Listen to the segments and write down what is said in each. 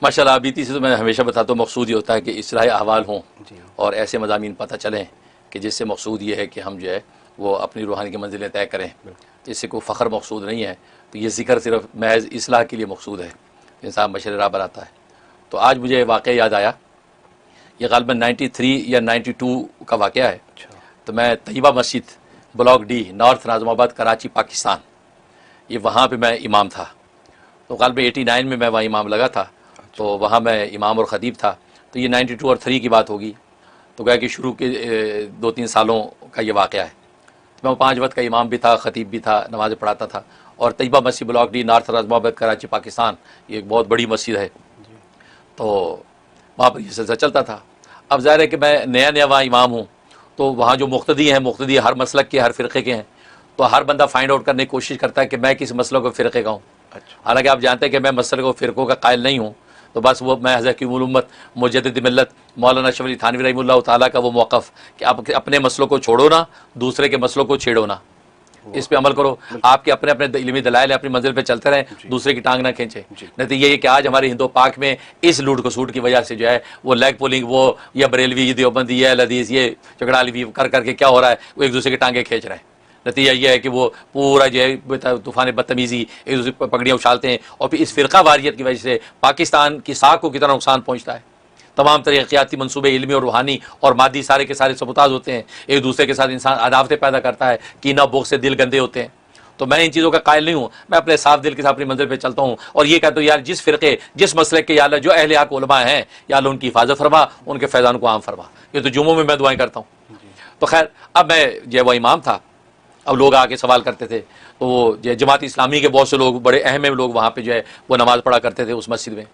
ماشاءاللہ بیتی سے تو میں ہمیشہ بتاتا ہوں مقصود یہ ہوتا ہے کہ اصلاح احوال ہوں جی اور ایسے مضامین پتہ چلیں کہ جس سے مقصود یہ ہے کہ ہم جو ہے وہ اپنی روحانی کی منزلیں طے کریں، جس سے کوئی فخر مقصود نہیں ہے. تو یہ ذکر صرف محض اصلاح کے لیے مقصود ہے، انسان مشرِ راہ بناتا ہے. تو آج مجھے واقعہ یاد آیا، یہ غالباً 93 یا 92 کا واقعہ ہے. اچھا تو میں طیبہ مسجد بلاک ڈی نارتھ ناظم آباد کراچی پاکستان، یہ وہاں پہ میں امام تھا. تو غالباً 89 میں وہاں امام لگا تھا، تو وہاں میں امام اور خطیب تھا. تو یہ 92 اور 3 کی بات ہوگی. تو گویا کہ شروع کے 2-3 سالوں کا یہ واقعہ ہے. تو میں 5 وقت کا امام بھی تھا، خطیب بھی تھا، نمازیں پڑھاتا تھا. اور طیبہ مسجد بلاک ڈی نارتھ ناظم آباد کراچی پاکستان یہ ایک بہت بڑی مسجد ہے. تو وہاں پر یہ سلسلہ چلتا تھا. اب ظاہر ہے کہ میں نیا وہاں امام ہوں، تو وہاں جو مقتدی ہیں، مقتدی ہر مسلک کے، ہر فرقے کے ہیں. تو ہر بندہ فائنڈ آؤٹ کرنے کی کوشش کرتا ہے کہ میں کس مسلک کو فرقے کا ہوں. اچھا حالانکہ آپ جانتے ہیں کہ میں مسلک و فرقوں کا قائل نہیں ہوں. تو بس وہ میں حضرت کی امت مجدد ملت مولانا اشرف علی تھانوی رحمہ اللہ تعالیٰ کا وہ موقف کہ آپ اپنے مسلوں کو چھوڑو نہ، دوسرے کے مسلوں کو چھیڑو نہ، اس پہ عمل کرو. آپ کے اپنے علمی دلائل اپنی منزل پہ چلتے رہیں، دوسرے کی ٹانگ نہ کھینچیں. نتیجہ یہ ہے کہ آج ہمارے ہندو پاک میں اس لوٹ کسوٹ کی وجہ سے جو ہے وہ لیگ پولنگ، وہ یا بریلوی، یہ دیوبندی، یہ الحدیث، یہ چگڑالوی کر کے کیا ہو رہا ہے، وہ ایک دوسرے کی ٹانگیں کھینچ رہے ہیں. نتیجہ یہ ہے کہ وہ پورا جو ہے طوفان بدتمیزی، ایک دوسرے پر پگڑیاں اچھالتے ہیں. اور پھر اس فرقہ واریت کی وجہ سے پاکستان کی ساکھ کو کتنا نقصان پہنچتا ہے. تمام ترقیاتی منصوبے علمی اور روحانی اور مادی سارے کے سارے سبوتاژ ہوتے ہیں. ایک دوسرے کے ساتھ انسان عداوتیں پیدا کرتا ہے، کینہ بغض سے دل گندے ہوتے ہیں. تو میں ان چیزوں کا قائل نہیں ہوں. میں اپنے صاف دل کے ساتھ اپنی منزل پہ چلتا ہوں اور یہ کہتا ہوں یار جس فرقے، جس مسلک کے یا اللہ جو اہل حق علماء ہیں، یا اللہ ان کی حفاظت فرما، ان کے فیضان کو عام فرما. یہ تو جمعوں میں دعائیں کرتا ہوں. تو خیر اب میں جو ہے وہ امام تھا. اب لوگ آ کے سوال کرتے تھے، تو وہ جماعت اسلامی کے بہت سے لوگ، بڑے اہم لوگ وہاں پہ جو ہے وہ نماز پڑھا کرتے تھے اس مسجد میں.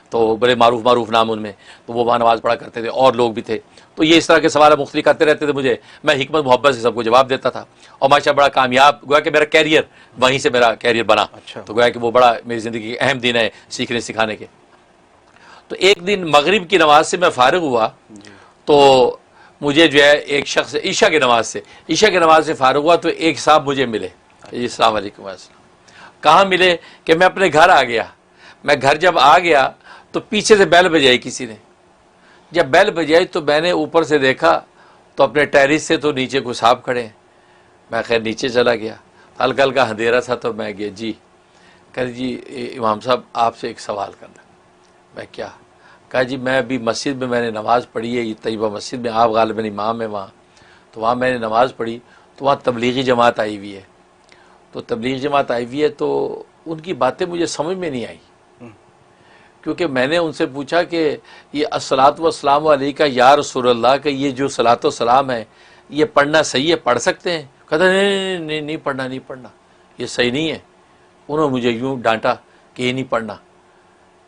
تو بڑے معروف نام ان میں، تو وہ وہاں نماز پڑھا کرتے تھے، اور لوگ بھی تھے. تو یہ اس طرح کے سوال مختلف کرتے رہتے تھے مجھے. میں حکمت محبت سے سب کو جواب دیتا تھا، اور ماشاء بڑا کامیاب، گویا کہ میرا کیریئر وہیں سے میرا کیریئر بنا. تو گویا کہ وہ بڑا میری زندگی کے اہم دن ہے سیکھنے سکھانے کے. تو ایک دن مغرب کی نماز سے میں فارغ ہوا، تو مجھے جو ہے ایک شخص عشاء کی نماز سے فارغ ہوا، تو ایک صاحب مجھے ملے. السلام علیکم. کہاں ملے کہ میں اپنے گھر آ گیا. میں گھر جب آ گیا تو پیچھے سے بیل بجائی کسی نے. جب بیل بجائی تو میں نے اوپر سے دیکھا تو اپنے ٹیرس سے تو نیچے کو صاحب کھڑے ہیں. میں خیر نیچے چلا گیا، ہلکا ہلکا اندھیرا تھا، تو میں گیا. جی کہ جی امام صاحب آپ سے ایک سوال کرنا. میں کیا؟ کہا جی میں ابھی مسجد میں نے نماز پڑھی ہے، یہ طیبہ مسجد میں، آپ غالباً امام ہیں وہاں. تو وہاں میں نے نماز پڑھی، تو وہاں تبلیغی جماعت آئی ہوئی ہے. تو تبلیغی جماعت آئی ہوئی ہے، تو ان کی باتیں مجھے سمجھ میں نہیں آئی. کیونکہ میں نے ان سے پوچھا کہ یہ الصلاۃ والسلام علیکہ یا رسول اللہ کا یہ جو صلاۃ و سلام ہے، یہ پڑھنا صحیح ہے، پڑھ سکتے ہیں؟ کہتا نہیں پڑھنا، یہ صحیح نہیں ہے. انہوں نے مجھے یوں ڈانٹا کہ یہ نہیں پڑھنا.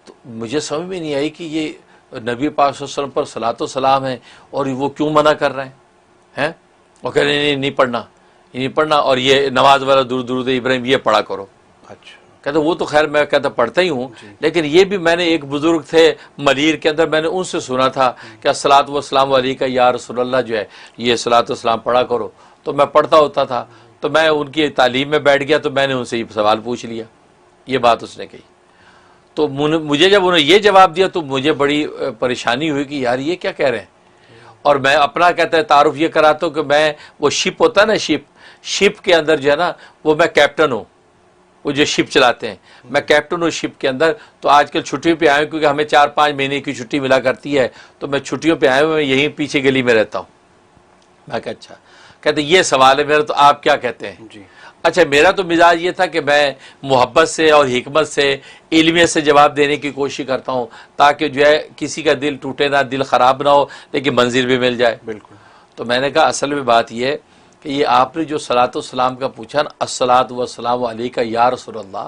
تو مجھے سمجھ میں نہیں آئی کہ یہ نبی پاک صلی اللہ علیہ وسلم پر صلاۃ و سلام ہے اور وہ کیوں منع کر رہے ہیں. وہ کہہ رہے نہیں پڑھنا، اور یہ نماز والا درود ابراہیم یہ پڑھا کرو. اچھا کہتے وہ تو خیر میں کہتا پڑھتا ہی ہوں، لیکن یہ بھی میں نے ایک بزرگ تھے ملیر کے اندر، میں نے ان سے سنا تھا کہ الصلاۃ والسلام علیکہ یا رسول اللہ جو ہے یہ صلاۃ والسلام پڑھا کرو. تو میں پڑھتا ہوتا تھا. تو میں ان کی تعلیم میں بیٹھ گیا، تو میں نے ان سے یہ سوال پوچھ لیا. یہ بات اس نے کہی. تو مجھے جب انہوں نے یہ جواب دیا تو مجھے بڑی پریشانی ہوئی کہ یار یہ کیا کہہ رہے ہیں. اور میں اپنا کہتا ہے تعارف یہ کراتا ہوں کہ میں وہ شپ ہوتا ہے نا، شپ کے اندر جو ہے نا وہ میں کیپٹن ہوں. وہ جو شپ چلاتے ہیں میں کیپٹن ہوں شپ کے اندر. تو آج کل چھٹیوں پہ آئے ہوں کیونکہ ہمیں 4-5 مہینے کی چھٹی ملا کرتی ہے. تو میں چھٹیوں پہ آئے ہوئے میں یہیں پیچھے گلی میں رہتا ہوں. میں کہا اچھا. کہتے یہ سوال ہے میرا، تو آپ کیا کہتے ہیں؟ اچھا میرا تو مزاج یہ تھا کہ میں محبت سے اور حکمت سے علمیت سے جواب دینے کی کوشش کرتا ہوں تاکہ جو ہے کسی کا دل ٹوٹے نہ، دل خراب نہ ہو، لیکن منزل بھی مل جائے. بالکل. تو میں نے کہا اصل میں بات یہ ہے کہ یہ آپ نے جو صلاۃ والسلام کا پوچھا نا، الصلاۃ والسلام علیکہ یا رسول اللہ.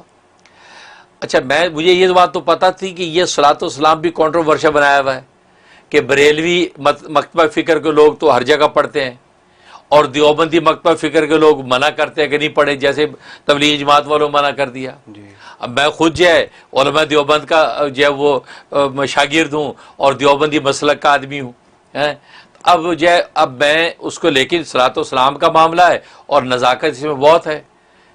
اچھا مجھے یہ بات تو پتہ تھی کہ یہ صلاۃ والسلام بھی کنٹروورشل بنایا ہوا ہے کہ بریلوی مکتبہ فکر کے لوگ تو ہر جگہ پڑھتے ہیں، اور دیوبندی مکتبہ فکر کے لوگ منع کرتے ہیں کہ نہیں پڑھے، جیسے تبلیغ جماعت والوں منع کر دیا. اب میں خود جو ہے علماء دیوبند کا جو ہے وہ شاگرد ہوں اور دیوبندی مسلک کا آدمی ہوں. اب جو ہے میں اس کو، لیکن صلاۃ والسلام کا معاملہ ہے اور نزاکت اس میں بہت ہے.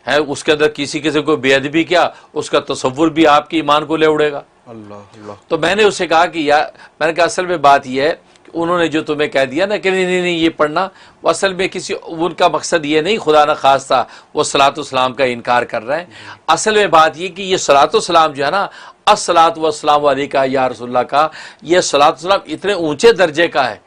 اس کے اندر کسی سے کوئی بے ادبی کیا، اس کا تصور بھی آپ کے ایمان کو لے اڑے گا. اللہ اللہ. تو میں نے اسے کہا کہ یار، میں نے کہا اصل میں بات یہ ہے کہ انہوں نے جو تمہیں کہہ دیا نا کہ نہیں نہیں یہ پڑھنا، وہ اصل میں کسی ان کا مقصد یہ نہیں خدا نہ خواستہ وہ صلاۃ والسلام کا انکار کر رہے ہیں. اصل میں بات یہ کہ یہ صلاۃ والسلام جو ہے نا، الصلاۃ والسلام علیکہ یا رسول اللہ کا، یہ صلاۃ والسلام اتنے اونچے درجے کا ہے،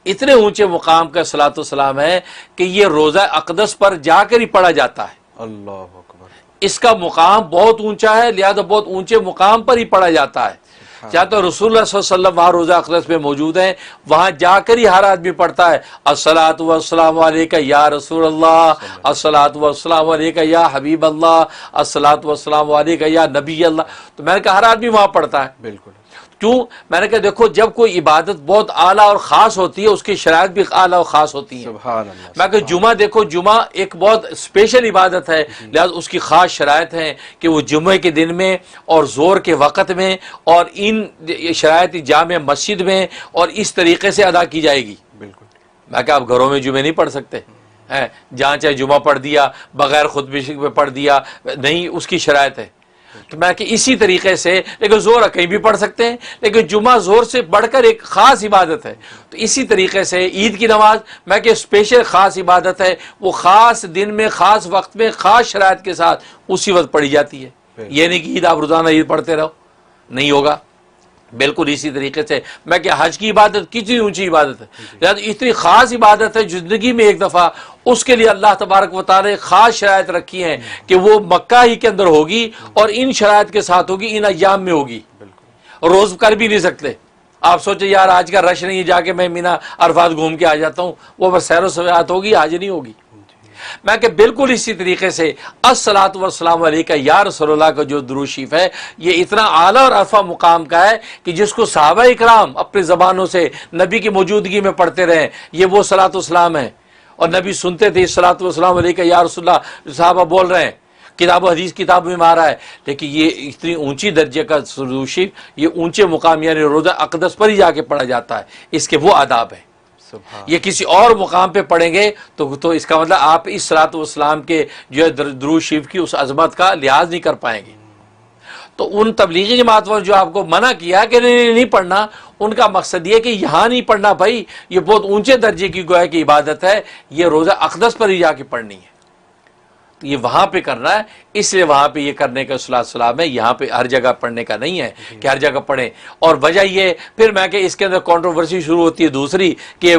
اتنے اونچے مقام کا صلاۃ والسلام ہے کہ یہ روزہ اقدس پر جا کر ہی پڑھا جاتا ہے. اللہ اکبر. اس کا مقام بہت اونچا ہے، لہذا بہت اونچے مقام پر ہی پڑھا جاتا ہے. چاہے تو رسول اللہ صلی اللہ علیہ وسلم وہاں روزہ اقدس میں موجود ہیں، وہاں جا کر ہی ہر آدمی پڑھتا ہے الصلاۃ والسلام علیکہ یا رسول اللہ، الصلاۃ والسلام علیکہ یا حبیب اللہ، الصلاۃ والسلام علیکہ یا نبی اللہ. تو میں نے کہا ہر آدمی وہاں پڑھتا ہے. بالکل. کیوں؟ میں نے کہا دیکھو، جب کوئی عبادت بہت اعلیٰ اور خاص ہوتی ہے اس کی شرائط بھی اعلیٰ اور خاص ہوتی ہیں. سبحان اللہ. میں کہ جمعہ دیکھو، جمعہ ایک بہت اسپیشل عبادت ہے، لہذا اس کی خاص شرائط ہیں کہ وہ جمعے کے دن میں اور زور کے وقت میں اور ان شرائط جامع مسجد میں اور اس طریقے سے ادا کی جائے گی. بالکل. میں کہ آپ گھروں میں جمعے نہیں پڑھ سکتے ہیں، جہاں چاہے جمعہ پڑھ دیا، بغیر خطبے میں پڑھ دیا، نہیں، اس کی شرائط ہے. تو میں کہ اسی طریقے سے، لیکن زور کہیں بھی پڑھ سکتے ہیں، لیکن جمعہ زور سے بڑھ کر ایک خاص عبادت ہے. تو اسی طریقے سے عید کی نماز میں کہ اسپیشل خاص عبادت ہے، وہ خاص دن میں، خاص وقت میں، خاص شرائط کے ساتھ اسی وقت پڑھی جاتی ہے. یہ نہیں کہ عید آپ روزانہ عید پڑھتے رہو، نہیں ہوگا. بالکل اسی طریقے سے میں کہ حج کی عبادت کتنی اونچی عبادت ہے، لہٰذا اتنی خاص عبادت ہے زندگی میں ایک دفعہ، اس کے لیے اللہ تبارک و تعالی خاص شرائط رکھی ہیں کہ وہ مکہ ہی کے اندر ہوگی اور ان شرائط کے ساتھ ہوگی، ان ایام میں ہوگی. روز کر بھی نہیں سکتے. آپ سوچیں یار آج کا رش نہیں ہے، جا کے میں مینا عرفات گھوم کے آ جاتا ہوں، وہ بس سیر و سیاحت ہوگی، آج نہیں ہوگی. میں کہ بالکل اسی طریقے سے الصلاۃ والسلام علیکہ یا رسول اللہ کا جو درود شریف ہے، یہ اتنا اعلیٰ اور عرفہ مقام کا ہے کہ جس کو صحابہ اکرام اپنی زبانوں سے نبی کی موجودگی میں پڑھتے رہے، یہ وہ صلاۃ والسلام ہے. اور نبی سنتے تھے الصلاۃ والسلام علیکہ یا رسول اللہ، صحابہ بول رہے ہیں، کتاب و حدیث کتاب میں آ رہا ہے. لیکن یہ اتنی اونچی درجے کا درود شریف، یہ اونچے مقام یعنی روزہ اقدس پر ہی جا کے پڑھا جاتا ہے. اس کے وہ آداب ہیں. یہ کسی اور مقام پہ پڑھیں گے تو اس کا مطلب آپ اس صلاۃ والسلام کے جو ہے درود شریف کی اس عظمت کا لحاظ نہیں کر پائیں گے. تو ان تبلیغی جماعت والوں جو آپ کو منع کیا کہ نہیں پڑھنا، ان کا مقصد یہ کہ یہاں نہیں پڑھنا بھائی، یہ بہت اونچے درجے کی گویا کی عبادت ہے، یہ روزہ اقدس پر ہی جا کے پڑھنی ہے، یہ وہاں پہ کرنا ہے. اس لیے وہاں پہ یہ کرنے کا صلاۃ والسلام ہے، یہاں پہ ہر جگہ پڑھنے کا نہیں ہے کہ ہر جگہ پڑھیں. اور وجہ یہ پھر میں کہ اس کے اندر کنٹروورسی شروع ہوتی ہے دوسری کہ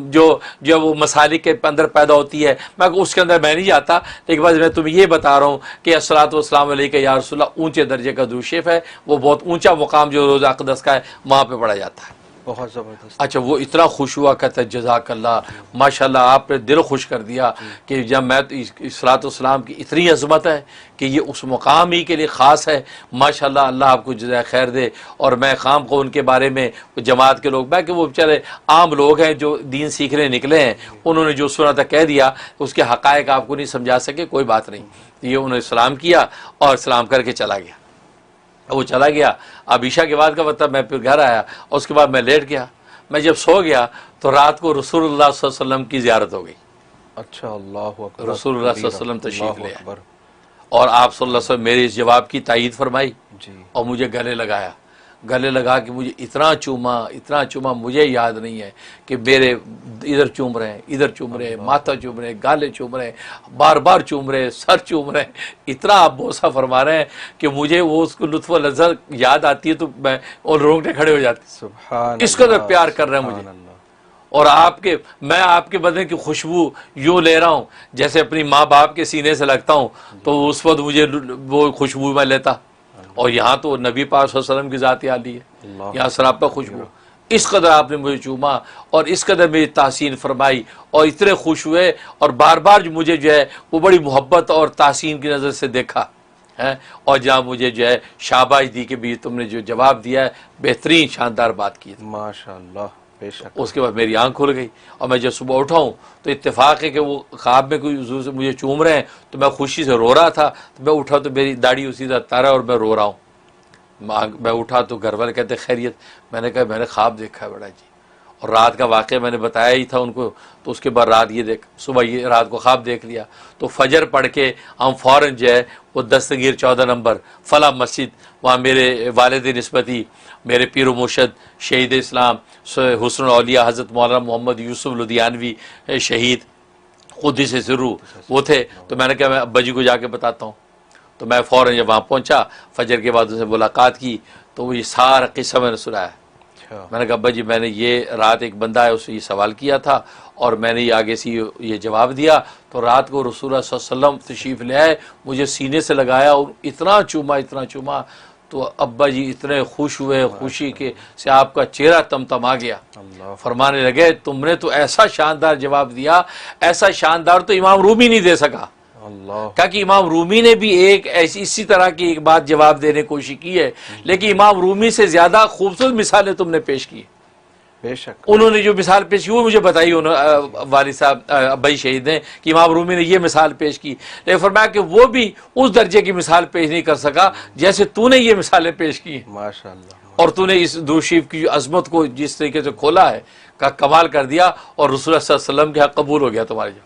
جو وہ مسالک کے اندر پیدا ہوتی ہے، میں کہ اس کے اندر میں نہیں جاتا. لیکن بس میں تمہیں یہ بتا رہا ہوں کہ الصلاۃ والسلام علیکہ یا رسول اللہ اونچے درجے کا درود شریف ہے، وہ بہت اونچا مقام جو روزہ اقدس کا ہے وہاں پہ پڑھا جاتا ہے. بہت زبردست. اچھا، وہ اتنا خوش ہوا، کہتا ہے جزاک اللہ، ماشاءاللہ آپ نے دل خوش کر دیا کہ جب میں صلاۃ والسلام کی اتنی عظمت ہے کہ یہ اس مقام ہی کے لیے خاص ہے. ماشاءاللہ، اللہ آپ کو جزائے خیر دے. اور میں خام کو ان کے بارے میں جماعت کے لوگ، میں کہ وہ بیچارے عام لوگ ہیں جو دین سیکھنے نکلے ہیں، انہوں نے جو سنا تھا کہہ دیا، اس کے حقائق آپ کو نہیں سمجھا سکے، کوئی بات نہیں. یہ انہوں نے سلام کیا اور سلام کر کے چلا گیا. وہ چلا گیا. اب عشاء کے بعد کا مطلب میں پھر گھر آیا اور اس کے بعد میں لیٹ گیا. میں جب سو گیا تو رات کو رسول اللہ صلی اللہ علیہ وسلم کی زیارت ہو گئی. اچھا، اللہ اکبر. رسول اللہ صلی اللہ علیہ وسلم تشریف لے اکبر. اور آپ صلی اللہ علیہ وسلم میرے اس جواب کی تائید فرمائی جی. اور مجھے گلے لگا کہ مجھے اتنا چوما مجھے یاد نہیں ہے کہ میرے ادھر چوم رہے ہیں، ادھر چوم رہے ہیں، ماتھا چوم رہے ہیں، گالے چوم رہے ہیں، بار بار چوم رہے ہیں، سر چوم رہے ہیں. اتنا آپ بوسہ فرما رہے ہیں کہ مجھے وہ اس کو لطف و لذت یاد آتی ہے تو میں اور رونگٹے کھڑے ہو جاتے. سبحان اس قدر پیار کر رہے ہیں مجھے. اور میں آپ کے بدن کی خوشبو یوں لے رہا ہوں جیسے اپنی ماں باپ کے سینے سے لگتا ہوں، تو اس وقت مجھے وہ خوشبو میں لیتا. اور یہاں تو نبی پاک صلی اللہ علیہ وسلم کی ذات عالی ہے، یہاں سراپا خوشبو. اس قدر آپ نے مجھے چوما اور اس قدر میری تحسین فرمائی اور اتنے خوش ہوئے اور بار بار مجھے جو ہے وہ بڑی محبت اور تحسین کی نظر سے دیکھا ہے. اور جہاں مجھے جو ہے شاباش دی کہ بھی تم نے جو جواب دیا ہے بہترین شاندار بات کی ہے. ماشاءاللہ. بے شک. اس کے بعد میری آنکھ کھل گئی اور میں جب صبح اٹھا ہوں تو اتفاق ہے کہ وہ خواب میں کوئی حضور سے مجھے چوم رہے ہیں تو میں خوشی سے رو رہا تھا. تو میں اٹھا تو میری داڑھی اسی طرح تارا اور میں رو رہا ہوں. میں اٹھا تو گھر والے کہتے خیریت؟ میں نے کہا میں نے خواب دیکھا ہے بڑا جی. اور رات کا واقعہ میں نے بتایا ہی تھا ان کو. تو اس کے بعد رات یہ دیکھ صبح یہ رات کو خواب دیکھ لیا. تو فجر پڑھ کے ہم فوراً جو ہے وہ دستگیر 14 نمبر فلاں مسجد, وہاں میرے والد نسبتی, میرے پیر و مرشد شہید اسلام حسن الاولیاء حضرت مولانا محمد یوسف لدھیانوی شہید قدس سرو وہ تھے. تو میں نے کہا میں ابا جی کو جا کے بتاتا ہوں. تو میں فوراً جب وہاں پہنچا فجر کے بعد ان سے ملاقات کی تو وہ یہ سارا قصہ میں نے سنایا. میں نے کہا ابا جی میں نے یہ رات ایک بندہ ہے اس سے یہ سوال کیا تھا اور میں نے یہ آگے سے یہ جواب دیا. تو رات کو رسول اللہ صلی اللہ علیہ وسلم تشریف لے آئے, مجھے سینے سے لگایا اور اتنا چوما. تو ابا جی اتنے خوش ہوئے خوشی کے سے آپ کا چہرہ تمتما گیا. فرمانے لگے تم نے تو ایسا شاندار جواب دیا, ایسا شاندار تو امام رومی نہیں دے سکا. کہا کہ امام رومی نے بھی ایک ایسی اسی طرح کی ایک بات جواب دینے کی کوشش کی ہے, لیکن امام رومی سے زیادہ خوبصورت مثالیں تم نے پیش کی. بے شک انہوں نے جو مثال پیش کی وہ مجھے بتائی والد صاحب ابائی شہید نے کہ امام رومی نے یہ مثال پیش کی, لیکن فرمایا کہ وہ بھی اس درجے کی مثال پیش نہیں کر سکا جیسے تو نے یہ مثالیں پیش کی. ماشاء اللہ. اور تو نے اس درود شریف کی عظمت کو جس طریقے سے کھولا ہے کا کمال کر دیا, اور رسول اللہ صلی اللہ علیہ وسلم کے حق قبول ہو گیا تمہارے جو.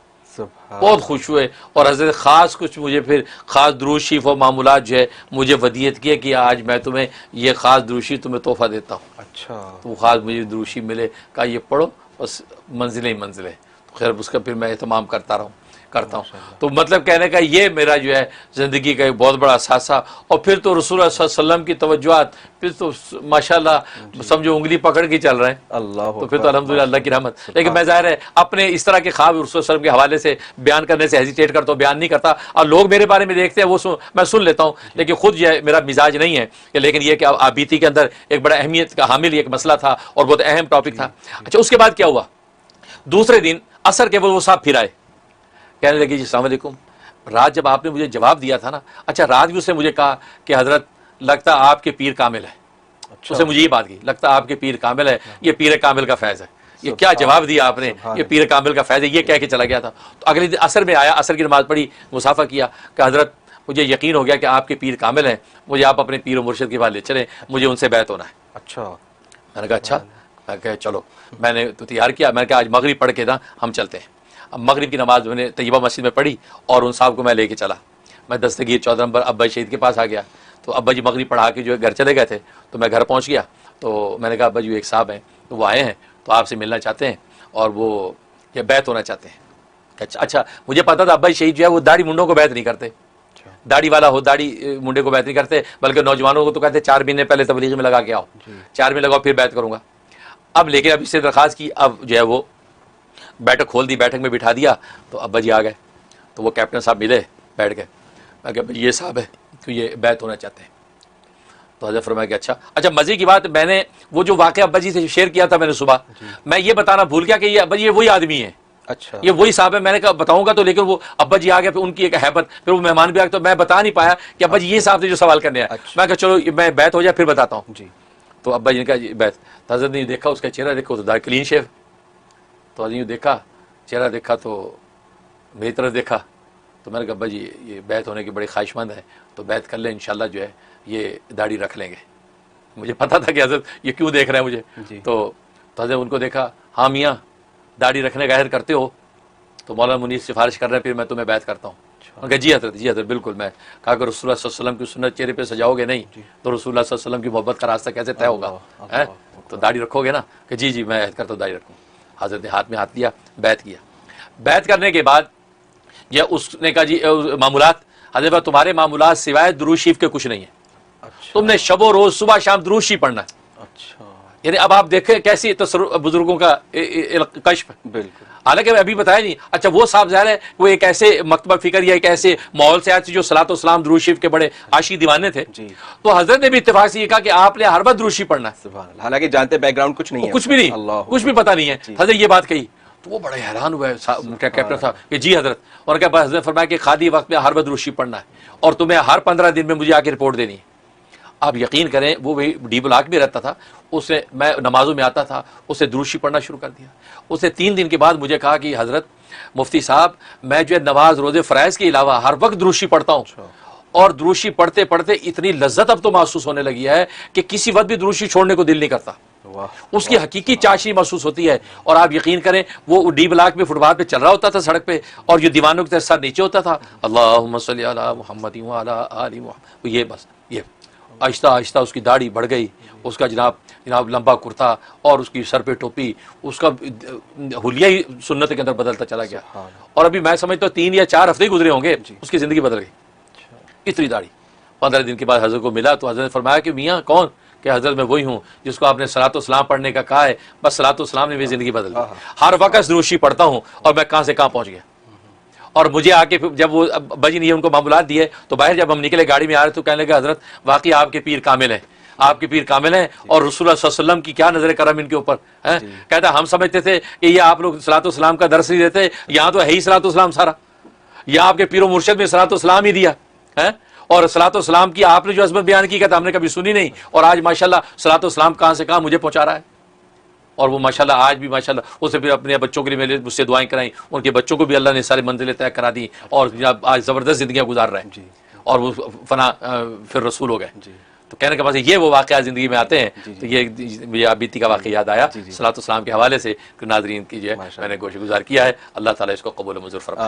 بہت خوش ہوئے. اور حضرت خاص کچھ مجھے پھر خاص درود شریف اور معمولات جو ہے مجھے ودیت کیے کہ آج میں تمہیں یہ خاص درود شریف تمہیں تحفہ دیتا ہوں. اچھا. تو خاص مجھے درود شریف ملے, کہا یہ پڑھو بس منزلیں ہی منزلیں. تو خیر اس کا پھر میں اہتمام کرتا ہوں. تو مطلب کہنے کا یہ میرا جو ہے زندگی کا ایک بہت بڑا اثاثہ. اور پھر تو رسول اللہ صلی اللہ علیہ وسلم کی توجہات پھر تو ماشاءاللہ سمجھو انگلی پکڑ کے چل رہے ہیں. اللہ تو پھر تو الحمدللہ اللہ کی رحمت. لیکن میں ظاہر ہے اپنے اس طرح کے خواب رسول اللہ علیہ وسلم کے حوالے سے بیان کرنے سے ہیزیٹیٹ کرتا ہوں, بیان نہیں کرتا. اور لوگ میرے بارے میں دیکھتے ہیں وہ میں سن لیتا ہوں, لیکن خود جو ہے میرا مزاج نہیں ہے. لیکن یہ کہ آبیتی کے اندر ایک بڑا اہمیت کا حامل ایک مسئلہ تھا اور بہت اہم ٹاپک تھا. اچھا اس کے بعد کیا ہوا, دوسرے دن عصر کے بعد وہ صاحب پھر آئے, کہنے لگے جی السلام علیکم, رات جب آپ نے مجھے جواب دیا تھا نا, اچھا رات بھی اس نے مجھے کہا کہ حضرت لگتا آپ کے پیر کامل ہے. اس نے مجھے یہ بات کی, لگتا آپ کے پیر کامل ہے, یہ پیر کامل کا فیض ہے. یہ کیا جواب دیا آپ نے, یہ پیر کامل کا فیض ہے, یہ کہہ کے چلا گیا تھا. تو اگلے دن عصر میں آیا, عصر کی نماز پڑھی, مصافحہ کیا کہ حضرت مجھے یقین ہو گیا کہ آپ کے پیر کامل ہیں, مجھے آپ اپنے پیر و مرشد کے پاس لے چلیں, مجھے ان سے بیعت ہونا ہے. اچھا. میں نے کہا اچھا, میں کہا چلو. میں نے تو تیار کیا, میں نے کہا آج مغرب پڑھ کے نا ہم چلتے ہیں. اب مغرب کی نماز میں نے طیبہ مسجد میں پڑھی اور ان صاحب کو میں لے کے چلا. میں دستگیر 14 نمبر ابا شہید کے پاس آ گیا. تو ابا جی مغرب پڑھا کے جو ہے گھر چلے گئے تھے, تو میں گھر پہنچ گیا. تو میں نے کہا ابا جی ایک صاحب ہیں, تو وہ آئے ہیں, تو آپ سے ملنا چاہتے ہیں اور وہ یہ بیعت ہونا چاہتے ہیں. اچھا مجھے پتا تھا ابا شہید جو ہے وہ داڑھی منڈوں کو بیعت نہیں کرتے, داڑھی والا ہو داڑھی منڈے کو بیعت نہیں کرتے, بلکہ نوجوانوں کو تو کہتے 4 مہینے پہلے تبلیغ میں لگا کے آؤ, 4 مہینے لگاؤ پھر بیعت کروں گا. اب لیکن اب اس سے درخواست کی, اب جو ہے وہ بیٹھک کھول دی, بیٹھک میں بٹھا دیا. تو ابا جی آ گئے, تو وہ کیپٹن صاحب ملے, بیٹھ گئے. میں کہا یہ صاحب ہے کہ یہ بیعت ہونا چاہتے ہیں. تو حضرت فرمایا کہ اچھا مزے کی بات, میں نے وہ جو واقعہ ابا جی سے شیئر کیا تھا میں نے صبح, میں یہ بتانا بھول گیا کہ یہ ابا جی یہ وہی آدمی ہے. اچھا. یہ وہی صاحب ہے. میں نے کہا بتاؤں گا تو, لیکن وہ ابا جی آ گئے, پھر ان کی ایک ہیبت, پھر وہ مہمان بھی آ گئے, تو میں بتا نہیں پایا کہ ابا جی یہ صاحب سے جو سوال کرنے ہیں. میں کہا چلو میں بیعت ہو جائے پھر بتاتا ہوں. جی. تو ابا جی نے کہا بیعت. حضرت نے دیکھا اس کا چہرہ, دیکھو تو کلین شیو. تو حضرت نے دیکھا چہرہ, دیکھا تو میری طرف دیکھا. تو میں نے کہا ابا جی یہ بیعت ہونے کی بڑی خواہش مند ہے, تو بیعت کر لیں انشاءاللہ جو ہے یہ داڑھی رکھ لیں گے. مجھے پتا تھا کہ حضرت یہ کیوں دیکھ رہے ہیں مجھے. تو حضرت ان کو دیکھا, ہاں میاں داڑھی رکھنے کا عہد کرتے ہو, تو مولانا منیر سفارش کر رہے ہیں پھر میں تمہیں بیعت کرتا ہوں. میں کہا جی حضرت بالکل. میں کہا کہ رسول اللہ صلی اللہ علیہ وسلم کی سنت چہرے پہ سجاؤ گے نہیں تو رسول اللہ صلی اللہ علیہ وسلم کی محبت کا راستہ کیسے طے ہوگا, تو داڑھی رکھو گے نا. کہ جی میں عہد کرتا ہوں داڑھی رکھوں. حضرت نے ہاتھ میں ہاتھ دیا, بیعت کیا. بیعت کرنے کے بعد یہ اس نے کہا جی معمولات, حضرت تمہارے معمولات سوائے درود شریف کے کچھ نہیں ہے, تم نے شب و روز صبح شام درود شریف پڑھنا ہے. اچھا. یعنی اب آپ دیکھیں کیسی بزرگوں کا کشف. بالکل. حالانکہ میں ابھی بتایا نہیں. اچھا وہ صاحب ظاہر ہے وہ ایک ایسے مکتبہ فکر یا ایک ایسے ماحول سے آئے تھے جو صلاۃ و سلام درود شریف کے بڑے عاشق دیوانے تھے. تو حضرت نے بھی اتفاق سے یہ کہا کہ آپ نے ہر وقت درود شریف پڑھنا ہے. سبحان اللہ. حالانکہ جانتے بیک گراؤنڈ کچھ نہیں ہے, کچھ بھی نہیں, کچھ بھی پتہ نہیں ہے. حضرت یہ بات کہی تو وہ بڑے حیران ہوئے کیپٹن صاحب کہ جی حضرت. اور کیا حضرت فرمایا کہ خالی وقت میں ہر وقت درود شریف پڑھنا ہے اور تمہیں ہر 15 دن میں مجھے آ کے رپورٹ دینی ہے. آپ یقین کریں وہ ڈی بلاک میں رہتا تھا, اس نے میں نمازوں میں آتا تھا, اسے درود شریف پڑھنا شروع کر دیا. اسے 3 دن کے بعد مجھے کہا کہ حضرت مفتی صاحب میں جو ہے نماز روزے فرائض کے علاوہ ہر وقت درود شریف پڑھتا ہوں, اور درود شریف پڑھتے پڑھتے اتنی لذت اب تو محسوس ہونے لگی ہے کہ کسی وقت بھی درود شریف چھوڑنے کو دل نہیں کرتا. اس کی حقیقی چاشنی محسوس ہوتی ہے. اور آپ یقین کریں وہ ڈی بلاک پہ فٹ پاتھ پہ چل رہا ہوتا تھا سڑک پہ, اور جو دیوانوں کی طرح سر نیچے ہوتا تھا, اللہم صلی علی محمد وعلی آل محمد, یہ بس یہ آہستہ آہستہ اس کی داڑھی بڑھ گئی, اس کا جناب لمبا کرتا اور اس کی سر پہ ٹوپی, اس کا حلیہ ہی سنت کے اندر بدلتا چلا گیا. اور ابھی میں سمجھتا ہوں 3 یا 4 ہفتے گزرے ہوں گے, اس کی زندگی بدل گئی. اتنی داڑھی. 15 دن کے بعد حضرت کو ملا تو حضرت نے فرمایا کہ میاں کون؟ کہ حضرت میں وہی ہوں جس کو آپ نے صلاۃ و سلام پڑھنے کا کہا ہے, بس صلاۃ و سلام نے میری زندگی بدل دی. ہر وقت دروشی پڑھتا ہوں اور میں کہاں سے کہاں پہنچ گیا. اور مجھے آ کے جب وہ بجی نے ان کو معاملات دیے تو باہر جب ہم نکلے گاڑی میں آ رہے تو کہنے لگے حضرت واقعی آپ کے پیر کامل ہیں, آپ کے پیر کامل ہیں, اور رسول اللہ صلی اللہ علیہ وسلم کی کیا نظر کرم ان کے اوپر ہے. کہتا ہم سمجھتے تھے کہ یہ آپ لوگ صلاۃ و سلام کا درس نہیں دیتے, یہاں تو ہے ہی صلاۃ و سلام سارا, یہاں آپ کے پیر و مرشد میں صلاۃ و سلام ہی دیا ہے. اور صلاۃ و سلام کی آپ نے جو عظمت بیان کی کہتا ہم نے کبھی سنی نہیں, اور آج ماشاءاللہ صلاۃ و سلام کہاں سے کہاں مجھے پہنچا رہا ہے. اور وہ ماشاءاللہ آج بھی ماشاءاللہ اسے پھر اپنے بچوں کے لیے مجھ سے دعائیں کرائیں, ان کے بچوں کو بھی اللہ نے ساری منزلیں طے کرا دی, اور آج زبردست زندگیاں گزار رہے ہیں, اور وہ فنا پھر رسول ہو گئے. تو کہنے کے بعد یہ وہ واقعات زندگی میں آتے ہیں. تو یہ مجھے آپ بیتی کا واقعہ یاد آیا صلاۃ و سلام کے حوالے سے, ناظرین کی جو ہے میں نے گوشت گزار کیا ہے. اللہ تعالیٰ اس کو قبول و منظور فرمائے.